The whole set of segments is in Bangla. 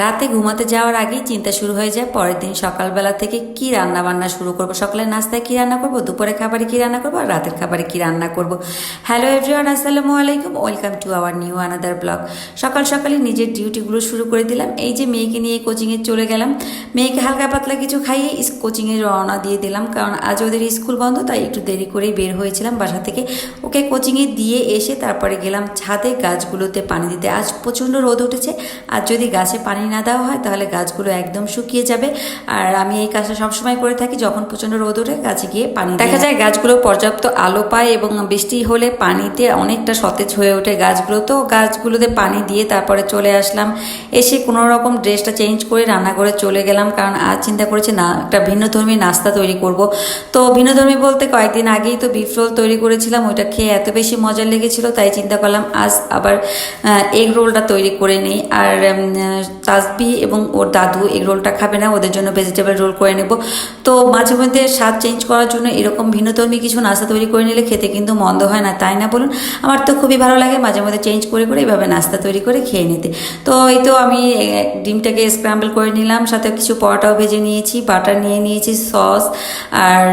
রাতে ঘুমাতে যাওয়ার আগেই চিন্তা শুরু হয়ে যায় পরের দিন সকালবেলা থেকে কি রান্না বান্না শুরু করব। সকালের নাস্তায় কি রান্না করব, দুপুরে খাবারে কি রান্না করব, আর রাতের খাবারে কি রান্না করব। হ্যালো এভরিওয়ান, আসসালামু আলাইকুম, welcome to our new another blog. সকাল সকালই নিজের ডিউটিগুলো শুরু করে দিলাম। এই যে মেয়েকে নিয়ে কোচিংয়ে চলে গেলাম, মেয়েকে হালকা পাতলা কিছু খাইয়ে কোচিংয়ে রওনা দিয়ে দিলাম, কারণ আজ ওদের স্কুল বন্ধ, তাই একটু দেরি করেই বের হয়েছিলাম বাসা থেকে। ওকে কোচিংয়ে দিয়ে এসে তারপরে গেলাম ছাদে গাছগুলোতে পানি দিতে। আজ প্রচণ্ড রোদ উঠেছে, আর যদি গাছে পানি না দেওয়া হয় তাহলে গাছগুলো একদম শুকিয়ে যাবে। আর আমি এই কাজটা সবসময় করে থাকি, যখন প্রচণ্ড রোদ ওঠে গাছে গিয়ে পানি দেখা যায় গাছগুলো পর্যাপ্ত আলো পায় এবং বৃষ্টি হলে পানিতে অনেকটা সতেজ হয়ে ওঠে গাছগুলো। তো গাছগুলোতে পানি দিয়ে তারপরে চলে আসলাম। এসে কোনো রকম ড্রেসটা চেঞ্জ করে রান্নাঘরে চলে গেলাম, কারণ আজ চিন্তা করেছি না একটা ভিন্নধর্মী নাস্তা তৈরি করব। তো ভিন্নধর্মী বলতে কয়েকদিন আগেই তো বিফ রোল তৈরি করেছিলাম, ওইটা খেয়ে এত বেশি মজা লেগেছিল, তাই চিন্তা করলাম আজ আবার এগ রোলটা তৈরি করে নিই। আর তাসবি এবং ওর দাদু এগ রোলটা খাবে না, ওদের জন্য ভেজিটেবল রোল করে নেব। তো মাঝে মধ্যে স্বাদ চেঞ্জ করার জন্য এরকম ভিন্নধর্মী কিছু নাস্তা তৈরি করে নিলে খেতে কিন্তু মন্দ হয় না, তাই না বলুন? আমার তো খুবই ভালো লাগে মাঝে মধ্যে চেঞ্জ করে করে এইভাবে নাস্তা তৈরি করে খেয়ে নিতে। তো এই তো আমি ডিমটাকে স্ক্র্যাম্বল করে নিলাম, সাথে কিছু পরোটাও ভেজে নিয়েছি, বাটার নিয়ে নিয়েছি, সস আর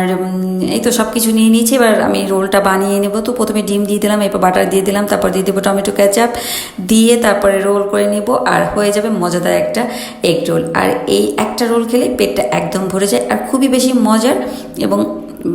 এই তো সব কিছু নিয়ে নিয়েছি। এবার আমি রোলটা বানিয়ে নেব। তো প্রথমে ডিম দিয়ে দিলাম, এরপর বাটার দিয়ে দিলাম, তারপর দিয়ে দেবো টমেটো কেচাপ, দিয়ে তারপরে রোল করে নেব, আর হয়ে যাবে মজাদার একটা এগ রোল। আর এই একটা রোল খেলে পেটটা একদম ভরে যায়, আর খুবই বেশি মজার এবং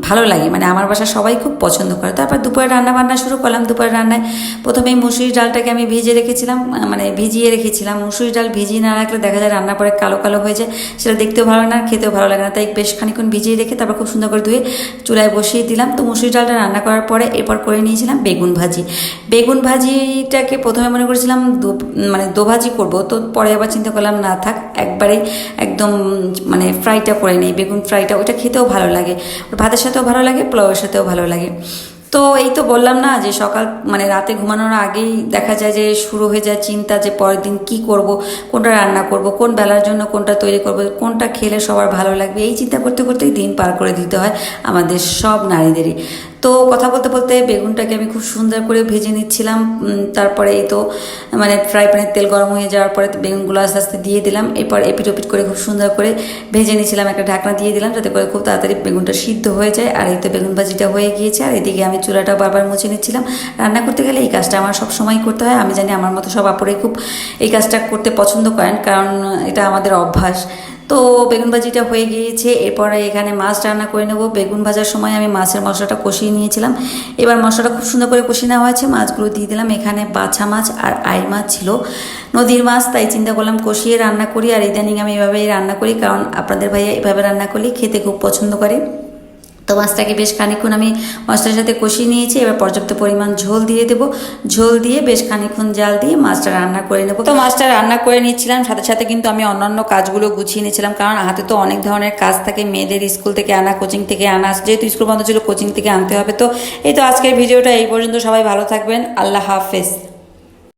ভালো লাগে, মানে আমার বাসার সবাই খুব পছন্দ করে। তারপর দুপুরে রান্না বান্না শুরু করলাম। দুপুরে রান্নায় প্রথমেই মুসুরির ডালটাকে আমি ভিজিয়ে রেখেছিলাম, মানে ভিজিয়ে রেখেছিলাম। মুসুরির ডাল ভিজিয়ে না রাখলে দেখা যায় রান্না পরে কালো কালো হয়ে যায়, সেটা দেখতেও ভালো না, খেতেও ভালো লাগে না, তাই বেশ খানিক্ষণ ভিজিয়ে রেখে তারপর খুব সুন্দর করে ধুয়ে চুলায় বসিয়ে দিলাম। তো মুসুরির ডালটা রান্না করার পরে এরপর করে নিয়েছিলাম বেগুন ভাজি। বেগুন ভাজিটাকে প্রথমে মনে করেছিলাম মানে দোভাজি করব, তো পরে আবার চিন্তা করলাম না থাক, একবারে একদম মানে ফ্রাইটা করে নেই, বেগুন ফ্রাইটা, ওইটা খেতেও ভালো লাগে, ভাতের সাথেও ভালো লাগে, পোলাওয়ের সাথেও ভালো লাগে। তো এই তো বললাম না যে সকাল মানে রাতে ঘুমানোর আগেই দেখা যায় যে শুরু হয়ে যায় চিন্তা যে পরের দিন কি করব, কোনটা রান্না করব, কোন বেলার জন্য কোনটা তৈরি করব, কোনটা খেলে সবার ভালো লাগবে, এই চিন্তা করতে করতেই দিন পার করে দিতে হয় আমাদের সব নারীদেরই। তো কথা বলতে বলতে বেগুনটাকে আমি খুব সুন্দর করে ভেজে নিচ্ছিলাম। তারপরে এই তো মানে ফ্রাই প্যানের তেল গরম হয়ে যাওয়ার পরে বেগুনগুলো আস্তে আস্তে দিয়ে দিলাম। এরপর এপিট ওপিট করে খুব সুন্দর করে ভেজে নিয়েছিলাম, একটা ঢাকনা দিয়ে দিলাম যাতে করে খুব তাড়াতাড়ি বেগুনটা সিদ্ধ হয়ে যায়। আর এই তো বেগুন ভাজিটা হয়ে গিয়েছে, আর এদিকে আমি চুলাটা বারবার মুছে নিচ্ছিলাম। রান্না করতে গেলে এই কাজটা আমার সব সময় করতে হয়, আমি জানি আমার মতো সব আপুরাই খুব এই কাজটা করতে পছন্দ করেন, কারণ এটা আমাদের অভ্যাস। তো বেগুন ভাজিটা হয়ে গিয়েছে, এরপরে এখানে মাছ রান্না করে নেব। বেগুন ভাজার সময় আমি মাছের মশলাটা কষিয়ে নিয়েছিলাম, এবার মশলাটা খুব সুন্দর করে কষিয়ে নেওয়া হয়েছে, মাছগুলো দিয়ে দিলাম। এখানে বাছা মাছ আর আই মাছ ছিল, নদীর মাছ, তাই চিন্তা করলাম কষিয়ে রান্না করি। আর ইদানিং আমি এভাবেই রান্না করি, কারণ আপনাদের ভাইয়া এভাবে রান্না করলে খেতে খুব পছন্দ করে। তো মাছটাকে বেশ খানিক্ষণ আমি মশলার সাথে কষিয়ে নিয়েছি, এবার পর্যাপ্ত পরিমাণ ঝোল দিয়ে দেবো। ঝোল দিয়ে বেশ খানিক্ষণ জাল দিয়ে মাছটা রান্না করে নেবো। তো মাছটা রান্না করে নিচ্ছিলাম, সাথে সাথে কিন্তু আমি অন্যান্য কাজগুলো গুছিয়ে নিচ্ছিলাম, কারণ হাতে তো অনেক ধরনের কাজ থাকে, মেয়েদের স্কুল থেকে আনা, কোচিং থেকে আনা, যেহেতু স্কুল বন্ধ ছিল কোচিং থেকে আনতে হবে। তো এই তো আজকের ভিডিওটা এই পর্যন্ত, সবাই ভালো থাকবেন, আল্লাহ হাফেজ।